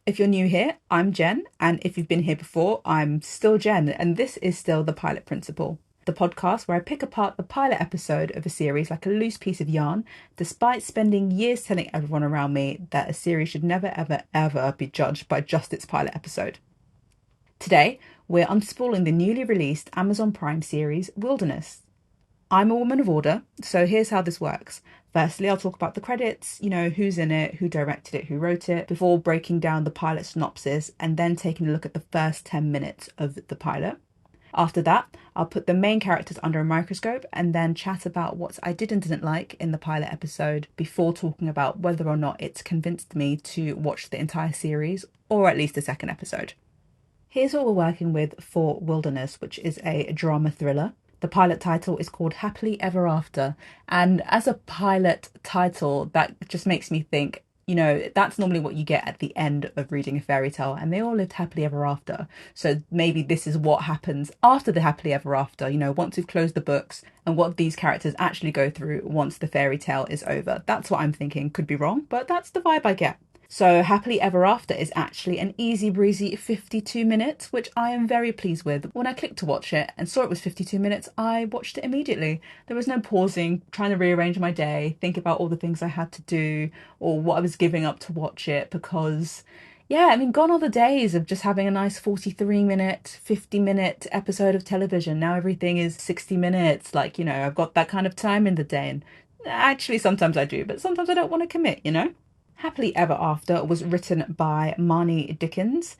If you're new here, I'm Jen, and if you've been here before, I'm still Jen, and this is still The Pilot Principle, the podcast where I pick apart the pilot episode of a series like a loose piece of yarn, despite spending years telling everyone around me that a series should never, ever, ever be judged by just its pilot episode. Today, we're unspooling the newly released Amazon Prime series Wilderness. I'm a woman of order, so here's how this works. Firstly, I'll talk about the credits, who's in it, who directed it, who wrote it, before breaking down the pilot synopsis and then taking a look at the first 10 minutes of the pilot. After that, I'll put the main characters under a microscope and then chat about what I did and didn't like in the pilot episode before talking about whether or not it's convinced me to watch the entire series or at least the second episode. Here's what we're working with for Wilderness, which is a drama thriller. The pilot title is called Happily Ever After. And as a pilot title, that just makes me think, that's normally what you get at the end of reading a fairy tale, and they all lived happily ever after. So maybe this is what happens after the happily ever after, once we've closed the books and what these characters actually go through once the fairy tale is over. That's what I'm thinking. Could be wrong, but that's the vibe I get. So Happily Ever After is actually an easy breezy 52 minutes, which I am very pleased with. When I clicked to watch it and saw it was 52 minutes, I watched it immediately. There was no pausing, trying to rearrange my day, think about all the things I had to do or what I was giving up to watch it because gone are the days of just having a nice 43-minute, 50-minute episode of television. Now everything is 60 minutes. I've got that kind of time in the day. And actually, sometimes I do, but sometimes I don't want to commit. Happily Ever After was written by Marnie Dickens.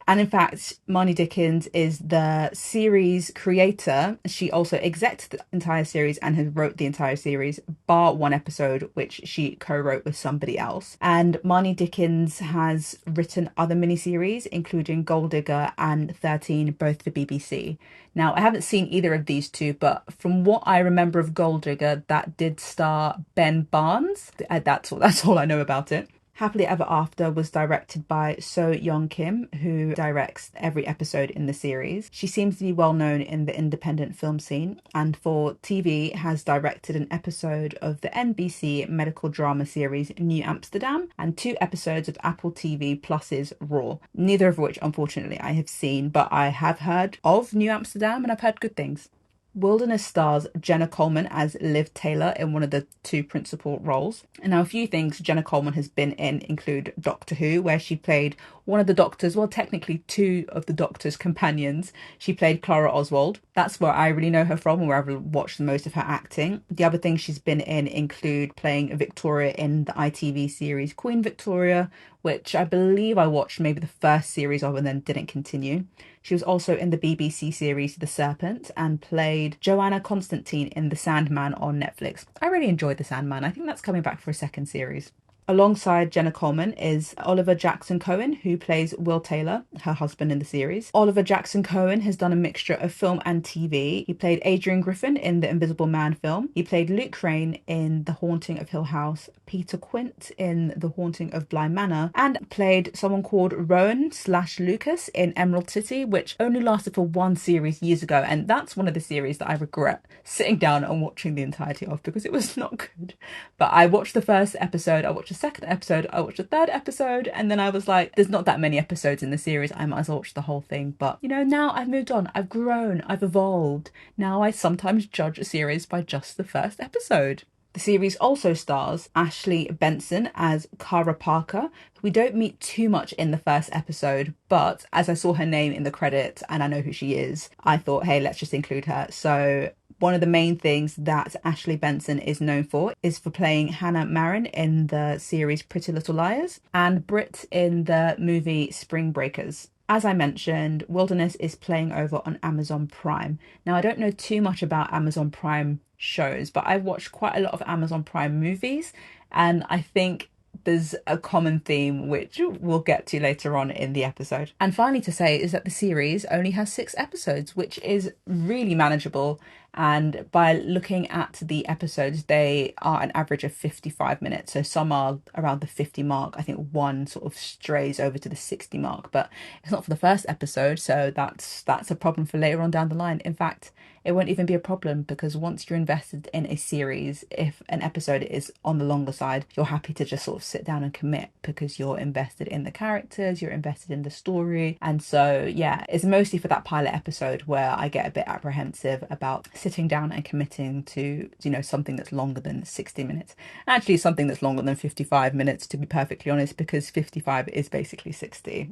And in fact, Marnie Dickens is the series creator. She also execs the entire series and has wrote the entire series, bar one episode, which she co-wrote with somebody else. And Marnie Dickens has written other miniseries, including Gold Digger and 13, both for BBC. Now, I haven't seen either of these two, but from what I remember of Gold Digger, that did star Ben Barnes. That's all I know about it. Happily Ever After was directed by So Young Kim, who directs every episode in the series. She seems to be well known in the independent film scene, and for TV has directed an episode of the NBC medical drama series New Amsterdam and 2 episodes of Apple TV Plus's Raw, neither of which unfortunately I have seen, but I have heard of New Amsterdam and I've heard good things. Wilderness stars Jenna Coleman as Liv Taylor in one of the 2 principal roles. And now a few things Jenna Coleman has been in include Doctor Who, where she played one of the Doctor's, well, technically 2 of the Doctor's companions. She played Clara Oswald. That's where I really know her from and where I've watched most of her acting. The other things she's been in include playing Victoria in the ITV series Queen Victoria, which I believe I watched maybe the first series of and then didn't continue. She was also in the BBC series The Serpent and played Joanna Constantine in The Sandman on Netflix. I really enjoyed The Sandman. I think that's coming back for a second series. Alongside Jenna Coleman is Oliver Jackson Cohen, who plays Will Taylor, her husband in the series. Oliver Jackson Cohen has done a mixture of film and TV. He played Adrian Griffin in the Invisible Man film. He played Luke Crane in The Haunting of Hill House, Peter Quint in The Haunting of Bly Manor, and played someone called Rowan/Lucas in Emerald City, which only lasted for 1 series years ago. And that's one of the series that I regret sitting down and watching the entirety of because it was not good. But I watched the first episode, I watched the second episode, I watched the third episode, and then I was like, there's not that many episodes in the series, I might as well watch the whole thing. But now I've moved on, I've grown, I've evolved. Now I sometimes judge a series by just the first episode. The series also stars Ashley Benson as Kara Parker, who we don't meet too much in the first episode, but as I saw her name in the credits and I know who she is, I thought, hey, let's just include her. So one of the main things that Ashley Benson is known for is for playing Hannah Marin in the series Pretty Little Liars and Brit in the movie Spring Breakers. As I mentioned, Wilderness is playing over on Amazon Prime. Now, I don't know too much about Amazon Prime shows, but I've watched quite a lot of Amazon Prime movies, and I think there's a common theme which we'll get to later on in the episode. And finally to say is that the series only has 6 episodes, which is really manageable And by looking at the episodes, they are an average of 55 minutes. So some are around the 50 mark. I think one sort of strays over to the 60 mark, but it's not for the first episode. So that's a problem for later on down the line. In fact, it won't even be a problem because once you're invested in a series, if an episode is on the longer side, you're happy to just sort of sit down and commit because you're invested in the characters, you're invested in the story. And so, yeah, it's mostly for that pilot episode where I get a bit apprehensive about sitting down and committing to, something that's longer than 60 minutes. Actually, something that's longer than 55 minutes, to be perfectly honest, because 55 is basically 60.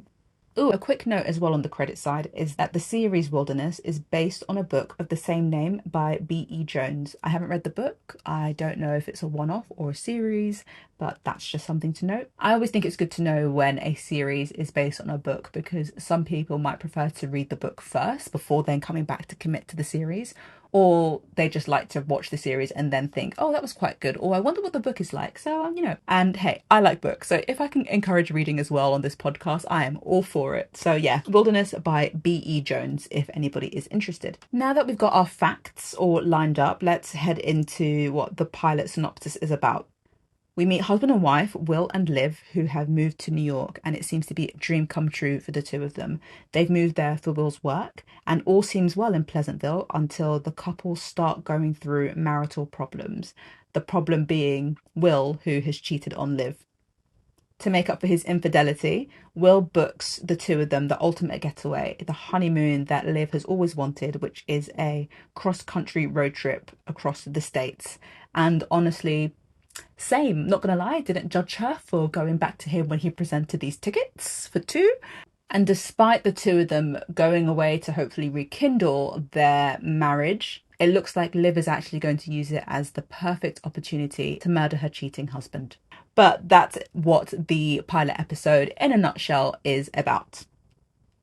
Oh, a quick note as well on the credit side is that the series Wilderness is based on a book of the same name by B.E. Jones. I haven't read the book. I don't know if it's a one-off or a series, but that's just something to note. I always think it's good to know when a series is based on a book because some people might prefer to read the book first before then coming back to commit to the series, or they just like to watch the series and then think, oh, that was quite good, or I wonder what the book is like. So, and hey, I like books. So if I can encourage reading as well on this podcast, I am all for it. So yeah, Wilderness by B.E. Jones, if anybody is interested. Now that we've got our facts all lined up, let's head into what the pilot synopsis is about. We meet husband and wife, Will and Liv, who have moved to New York, and it seems to be a dream come true for the two of them. They've moved there for Will's work, and all seems well in Pleasantville until the couple start going through marital problems. The problem being Will, who has cheated on Liv. To make up for his infidelity, Will books the two of them the ultimate getaway, the honeymoon that Liv has always wanted, which is a cross-country road trip across the States. And honestly, same, not gonna lie, didn't judge her for going back to him when he presented these tickets for two. And despite the two of them going away to hopefully rekindle their marriage, it looks like Liv is actually going to use it as the perfect opportunity to murder her cheating husband. But that's what the pilot episode in a nutshell is about.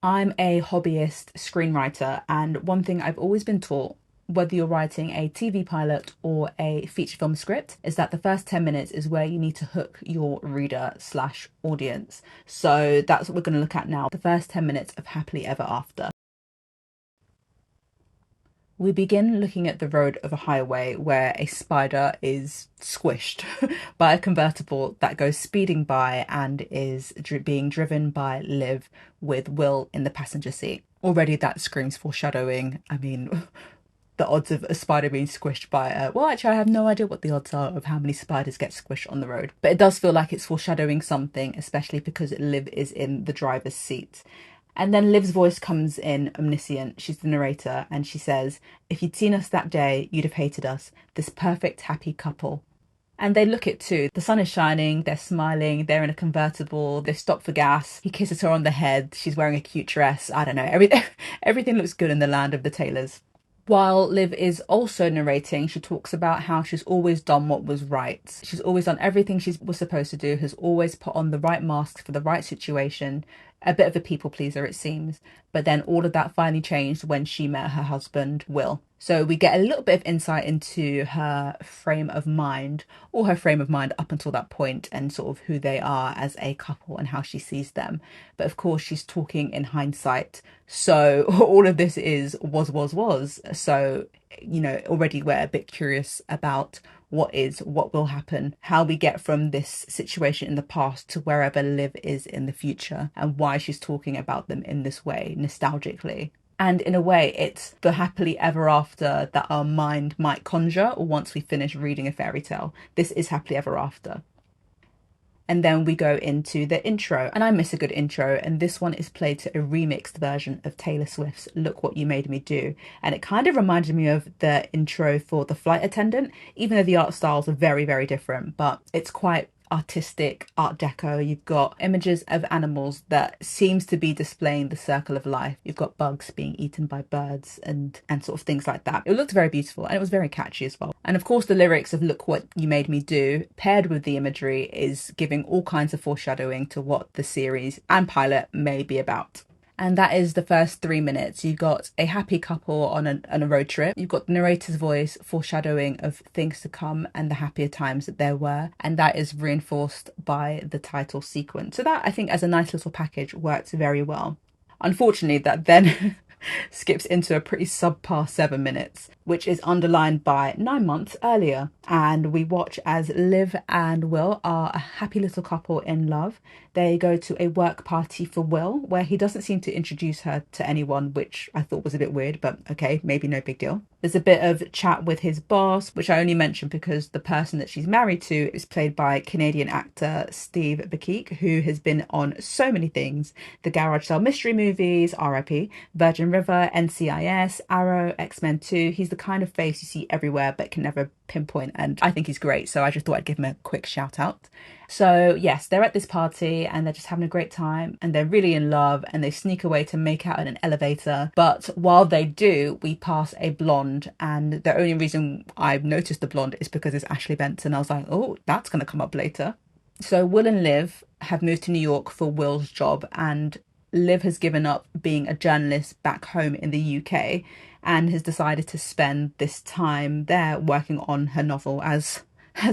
I'm a hobbyist screenwriter, and one thing I've always been taught, whether you're writing a TV pilot or a feature film script, is that the first 10 minutes is where you need to hook your reader/audience. So that's what we're going to look at now, the first 10 minutes of Happily Ever After. We begin looking at the road of a highway where a spider is squished by a convertible that goes speeding by and is being driven by Liv with Will in the passenger seat. Already that screams foreshadowing. I mean, the odds of a spider being squished by well, actually, I have no idea what the odds are of how many spiders get squished on the road. But it does feel like it's foreshadowing something, especially because Liv is in the driver's seat. And then Liv's voice comes in omniscient. She's the narrator, and she says, "If you'd seen us that day, you'd have hated us. This perfect, happy couple." And they look it too. The sun is shining, they're smiling, they're in a convertible, they've stopped for gas. He kisses her on the head, she's wearing a cute dress. I don't know, everything looks good in the land of the Taylors. While Liv is also narrating, she talks about how she's always done what was right. She's always done everything she was supposed to do, has always put on the right masks for the right situation. A bit of a people pleaser, it seems. But then all of that finally changed when she met her husband, Will. So we get a little bit of insight into her frame of mind, or her frame of mind up until that point, and sort of who they are as a couple and how she sees them. But of course, she's talking in hindsight. So all of this is was. So, already we're a bit curious about what will happen, how we get from this situation in the past to wherever Liv is in the future, and why she's talking about them in this way, nostalgically. And in a way, it's the happily ever after that our mind might conjure once we finish reading a fairy tale. This is happily ever after. And then we go into the intro, and I miss a good intro, and this one is played to a remixed version of Taylor Swift's Look What You Made Me Do. And it kind of reminded me of the intro for The Flight Attendant, even though the art styles are very, very different, but it's quite artistic, art deco. You've got images of animals that seems to be displaying the circle of life. You've got bugs being eaten by birds and sort of things like that. It looked very beautiful, and it was very catchy as well. And of course the lyrics of Look What You Made Me Do paired with the imagery is giving all kinds of foreshadowing to what the series and pilot may be about. And that is the first 3 minutes. You've got a happy couple on a road trip. You've got the narrator's voice foreshadowing of things to come and the happier times that there were. And that is reinforced by the title sequence. So that, I think, as a nice little package, works very well. Unfortunately, that then skips into a pretty subpar 7 minutes, which is underlined by 9 months earlier. And we watch as Liv and Will are a happy little couple in love. They go to a work party for Will, where he doesn't seem to introduce her to anyone, which I thought was a bit weird, but okay, maybe no big deal. There's a bit of chat with his boss, which I only mention because the person that she's married to is played by Canadian actor Steve Bakik, who has been on so many things: the Garage Sale mystery movies, RIP, Virgin River, NCIS, Arrow, X-Men 2. He's the kind of face you see everywhere but can never pinpoint, and I think he's great, so I just thought I'd give him a quick shout out. So yes, they're at this party and they're just having a great time and they're really in love, and they sneak away to make out in an elevator. But while they do, we pass a blonde, and the only reason I've noticed the blonde is because it's Ashley Benson. I was like, oh, that's going to come up later. So Will and Liv have moved to New York for Will's job, and Liv has given up being a journalist back home in the UK and has decided to spend this time there working on her novel, as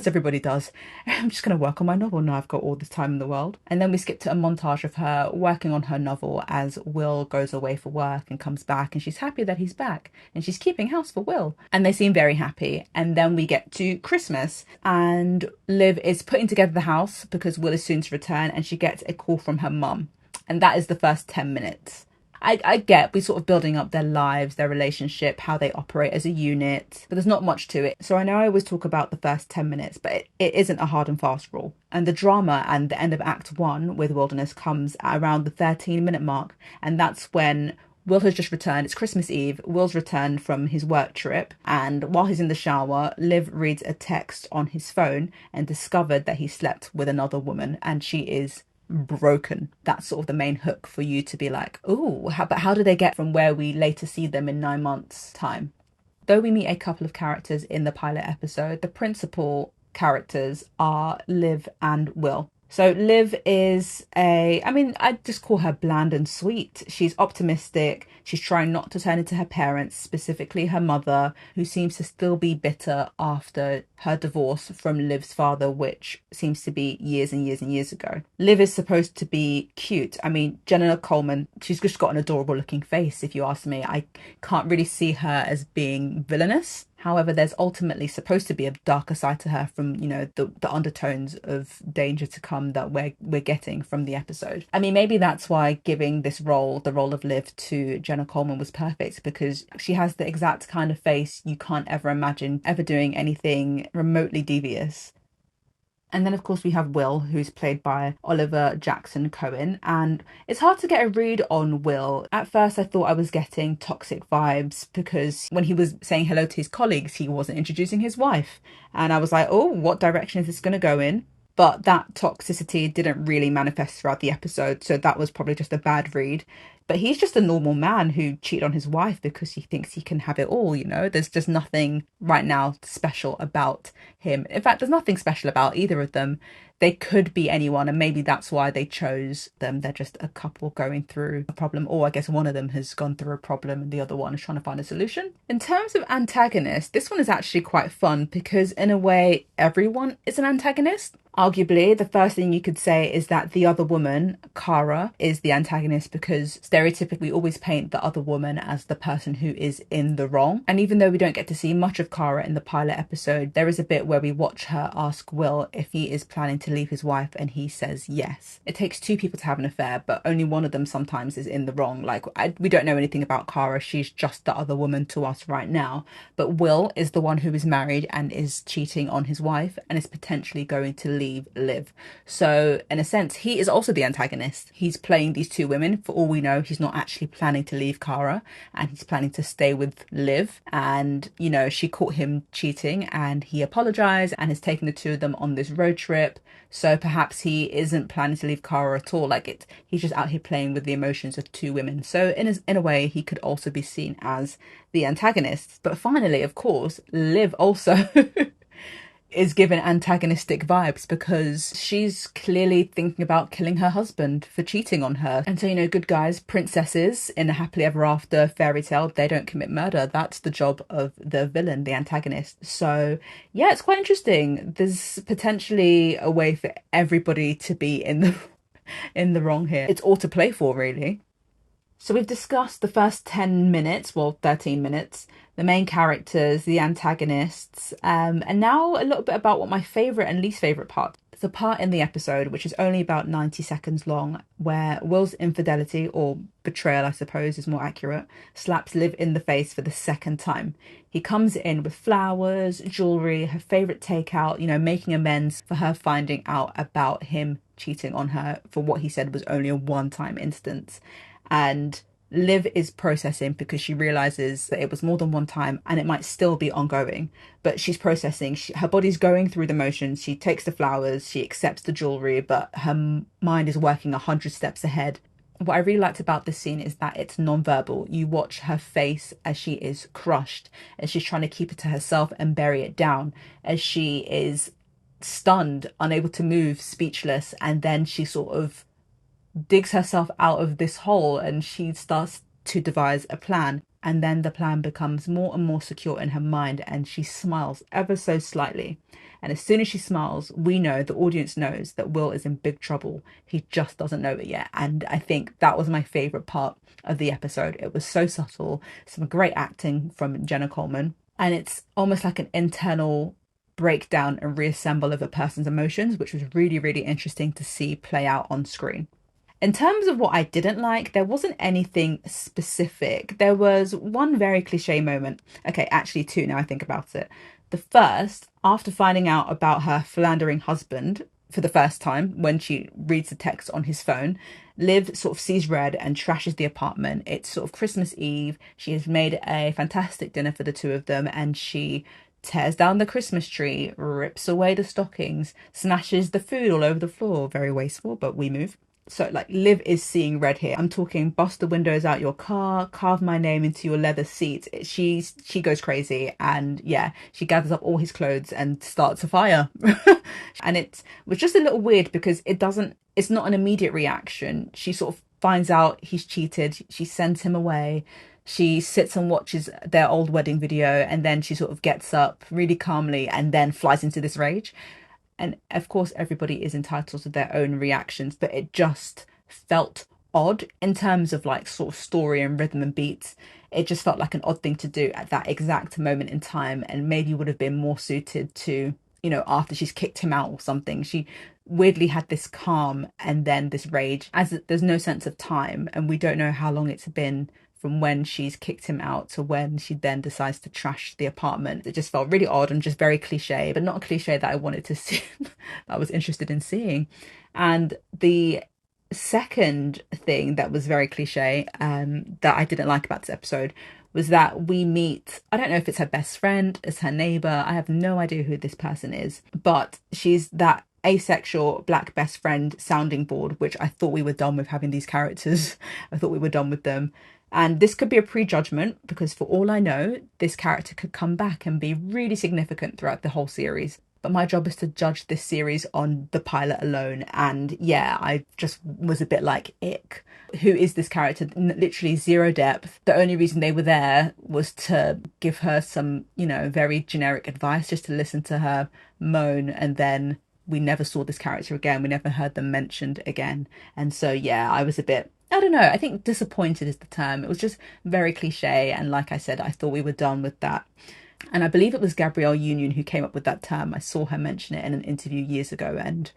everybody does. I'm just going to work on my novel now, I've got all this time in the world. And then we skip to a montage of her working on her novel as Will goes away for work and comes back, and she's happy that he's back and she's keeping house for Will, and they seem very happy. And then we get to Christmas and Liv is putting together the house because Will is soon to return, and she gets a call from her mum, and that is the first 10 minutes. I get we're sort of building up their lives, their relationship, how they operate as a unit, but there's not much to it. So I know I always talk about the first 10 minutes, but it isn't a hard and fast rule. And the drama and the end of Act 1 with Wilderness comes at around the 13-minute mark, and that's when Will has just returned. It's Christmas Eve. Will's returned from his work trip, and while he's in the shower, Liv reads a text on his phone and discovered that he slept with another woman, and she is broken. That's sort of the main hook for you to be like, oh, but how do they get from where we later see them in 9 months' time? Though we meet a couple of characters in the pilot episode, the principal characters are Liv and Will. So Liv is I just call her bland and sweet. She's optimistic. She's trying not to turn into her parents, specifically her mother, who seems to still be bitter after her divorce from Liv's father, which seems to be years and years and years ago. Liv is supposed to be cute. I mean, Jenna Coleman, she's just got an adorable looking face, if you ask me. I can't really see her as being villainous. However, there's ultimately supposed to be a darker side to her from, the undertones of danger to come that we're getting from the episode. I mean, maybe that's why giving this role, the role of Liv, to Jenna Coleman was perfect, because she has the exact kind of face you can't ever imagine ever doing anything remotely devious. And then, of course, we have Will, who's played by Oliver Jackson Cohen. And it's hard to get a read on Will. At first, I thought I was getting toxic vibes because when he was saying hello to his colleagues, he wasn't introducing his wife. And I was like, oh, what direction is this going to go in? But that toxicity didn't really manifest throughout the episode, so that was probably just a bad read. But he's just a normal man who cheated on his wife because he thinks he can have it all, There's just nothing right now special about him. In fact, there's nothing special about either of them. They could be anyone, and maybe that's why they chose them. They're just a couple going through a problem, or I guess one of them has gone through a problem and the other one is trying to find a solution. In terms of antagonists, this one is actually quite fun because in a way, everyone is an antagonist. Arguably, the first thing you could say is that the other woman, Kara, is the antagonist because stereotypically we always paint the other woman as the person who is in the wrong. And even though we don't get to see much of Kara in the pilot episode, there is a bit where we watch her ask Will if he is planning to leave his wife, and he says yes. It takes two people to have an affair, but only one of them sometimes is in the wrong. We don't know anything about Kara. She's just the other woman to us right now. But Will is the one who is married and is cheating on his wife and is potentially going to leave Liv. So in a sense, he is also the antagonist. He's playing these two women. For all we know, he's not actually planning to leave Kara, and he's planning to stay with Liv. And, she caught him cheating and he apologized and has taken the two of them on this road trip. So perhaps he isn't planning to leave Kara at all. He's just out here playing with the emotions of two women. So in a way, he could also be seen as the antagonist. But finally, of course, Liv also is given antagonistic vibes because she's clearly thinking about killing her husband for cheating on her. And so, good guys, princesses in a happily ever after fairy tale, they don't commit murder. That's the job of the villain, the antagonist. So yeah, it's quite interesting. There's potentially a way for everybody to be in the wrong here. It's all to play for, really. So we've discussed the first 10 minutes, well, 13 minutes, the main characters, the antagonists, and now a little bit about what my favourite and least favourite part. The part in the episode, which is only about 90 seconds long, where Will's infidelity, or betrayal, I suppose is more accurate, slaps Liv in the face for the second time. He comes in with flowers, jewellery, her favourite takeout, making amends for her finding out about him cheating on her for what he said was only a one-time instance. And Liv is processing because she realizes that it was more than one time and it might still be ongoing. But she's processing. Her body's going through the motions. She takes the flowers, she accepts the jewelry, but her mind is working 100 steps ahead. What I really liked about this scene is that it's non-verbal. You watch her face as she is crushed, as she's trying to keep it to herself and bury it down, as she is stunned, unable to move, speechless, and then she sort of digs herself out of this hole and she starts to devise a plan. And then the plan becomes more and more secure in her mind and she smiles ever so slightly. And as soon as she smiles, we know, the audience knows, that Will is in big trouble. He just doesn't know it yet. And I think that was my favourite part of the episode. It was so subtle, some great acting from Jenna Coleman. And it's almost like an internal breakdown and reassemble of a person's emotions, which was really, really interesting to see play out on screen. In terms of what I didn't like, there wasn't anything specific. There was one very cliche moment. Okay, actually two now I think about it. The first, after finding out about her philandering husband for the first time, when she reads the text on his phone, Liv sort of sees red and trashes the apartment. It's sort of Christmas Eve. She has made a fantastic dinner for the two of them and she tears down the Christmas tree, rips away the stockings, smashes the food all over the floor. Very wasteful, but we move. So like Liv is seeing red here. I'm talking bust the windows out your car, carve my name into your leather seat. She goes crazy and yeah, she gathers up all his clothes and starts a fire. And it was just a little weird because it's not an immediate reaction. She sort of finds out he's cheated. She sends him away. She sits and watches their old wedding video and then she sort of gets up really calmly and then flies into this rage. And of course, everybody is entitled to their own reactions, but it just felt odd in terms of like sort of story and rhythm and beats. It just felt like an odd thing to do at that exact moment in time and maybe would have been more suited to, after she's kicked him out or something. She weirdly had this calm and then this rage, as there's no sense of time and we don't know how long it's been from when she's kicked him out to when she then decides to trash the apartment. It just felt really odd and just very cliche, but not a cliche that I wanted to see, that I was interested in seeing. And the second thing that was very cliche, that I didn't like about this episode, was that we meet, I don't know if it's her best friend, it's her neighbour, I have no idea who this person is, but she's that asexual black best friend sounding board, which I thought we were done with having these characters. I thought we were done with them. And this could be a prejudgment because for all I know, this character could come back and be really significant throughout the whole series. But my job is to judge this series on the pilot alone. And yeah, I just was a bit like, ick. Who is this character? Literally zero depth. The only reason they were there was to give her some, very generic advice, just to listen to her moan. And then we never saw this character again. We never heard them mentioned again. And so, yeah, I was a bit, I don't know, I think disappointed is the term. It was just very cliche. And like I said, I thought we were done with that. And I believe it was Gabrielle Union who came up with that term. I saw her mention it in an interview years ago. And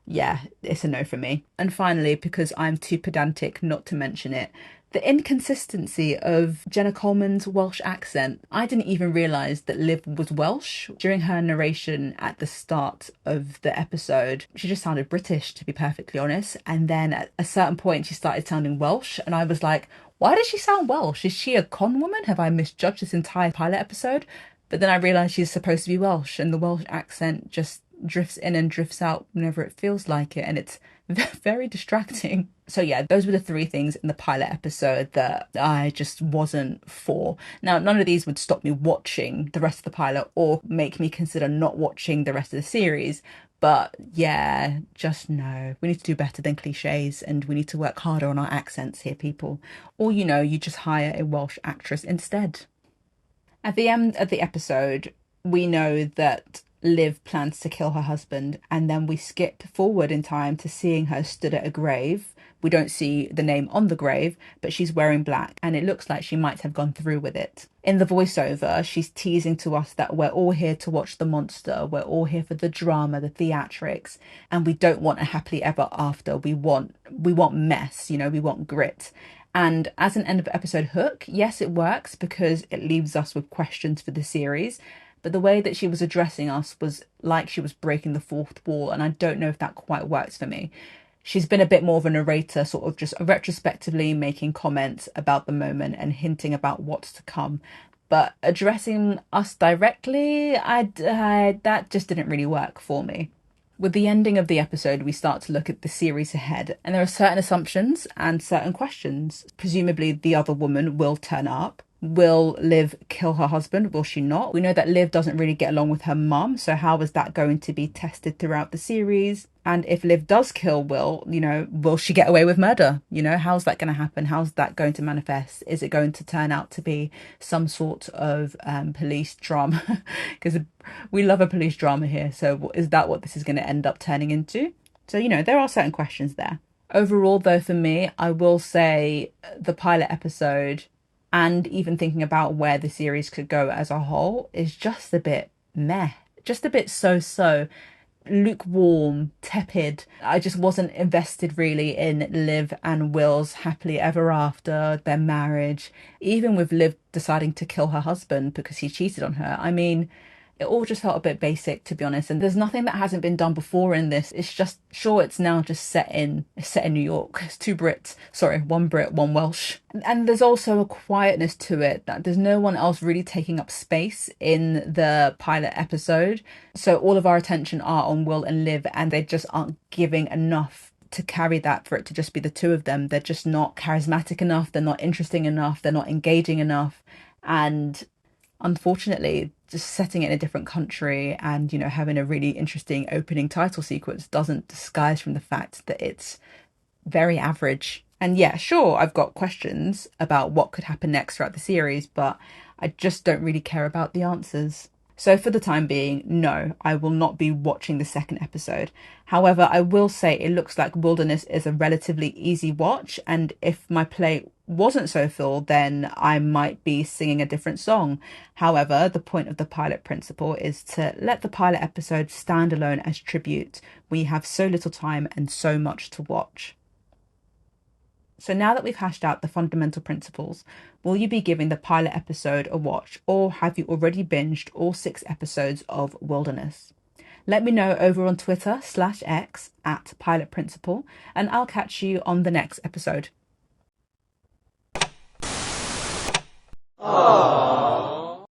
yeah, it's a no for me. And finally, because I'm too pedantic not to mention it, the inconsistency of Jenna Coleman's Welsh accent. I didn't even realise that Liv was Welsh. During her narration at the start of the episode, she just sounded British, to be perfectly honest. And then at a certain point, she started sounding Welsh. And I was like, why does she sound Welsh? Is she a con woman? Have I misjudged this entire pilot episode? But then I realised she's supposed to be Welsh and the Welsh accent just drifts in and drifts out whenever it feels like it. And it's very distracting. So yeah, those were the three things in the pilot episode that I just wasn't for. Now, none of these would stop me watching the rest of the pilot or make me consider not watching the rest of the series. But yeah, just no. We need to do better than cliches and we need to work harder on our accents here, people. Or, you just hire a Welsh actress instead. At the end of the episode, we know that Liv plans to kill her husband, and then we skip forward in time to seeing her stood at a grave. We don't see the name on the grave, but she's wearing black, and it looks like she might have gone through with it. In the voiceover, she's teasing to us that we're all here to watch the monster, we're all here for the drama, the theatrics, and we don't want a happily ever after. We want mess, we want grit. And as an end of episode hook, yes, it works because it leaves us with questions for the series. But the way that she was addressing us was like she was breaking the fourth wall, and I don't know if that quite works for me. She's been a bit more of a narrator, sort of just retrospectively making comments about the moment and hinting about what's to come. But addressing us directly, that just didn't really work for me. With the ending of the episode, we start to look at the series ahead, and there are certain assumptions and certain questions. Presumably, the other woman will turn up. Will Liv kill her husband? Will she not? We know that Liv doesn't really get along with her mum, so how is that going to be tested throughout the series? And if Liv does kill Will, will she get away with murder? How's that going to happen? How's that going to manifest? Is it going to turn out to be some sort of police drama? Because we love a police drama here. So is that what this is going to end up turning into? So, there are certain questions there. Overall, though, for me, I will say the pilot episode, and even thinking about where the series could go as a whole, is just a bit meh. Just a bit so-so. Lukewarm, tepid. I just wasn't invested really in Liv and Will's happily ever after, their marriage. Even with Liv deciding to kill her husband because he cheated on her. I mean, it all just felt a bit basic, to be honest. And there's nothing that hasn't been done before in this. It's just, sure, it's now just set in New York. It's two Brits. Sorry, one Brit, one Welsh. And there's also a quietness to it, that there's no one else really taking up space in the pilot episode. So all of our attention are on Will and Liv, and they just aren't giving enough to carry that for it to just be the two of them. They're just not charismatic enough. They're not interesting enough. They're not engaging enough. And unfortunately, just setting it in a different country and, having a really interesting opening title sequence doesn't disguise from the fact that it's very average. And yeah, sure, I've got questions about what could happen next throughout the series, but I just don't really care about the answers. So for the time being, no, I will not be watching the second episode. However, I will say it looks like Wilderness is a relatively easy watch, and if my plate wasn't so full, then I might be singing a different song. However, the point of the pilot principle is to let the pilot episode stand alone as tribute. We have so little time and so much to watch. So now that we've hashed out the fundamental principles, will you be giving the pilot episode a watch, or have you already binged all 6 episodes of Wilderness? Let me know over on Twitter/X @pilotprinciple, and I'll catch you on the next episode. Aww.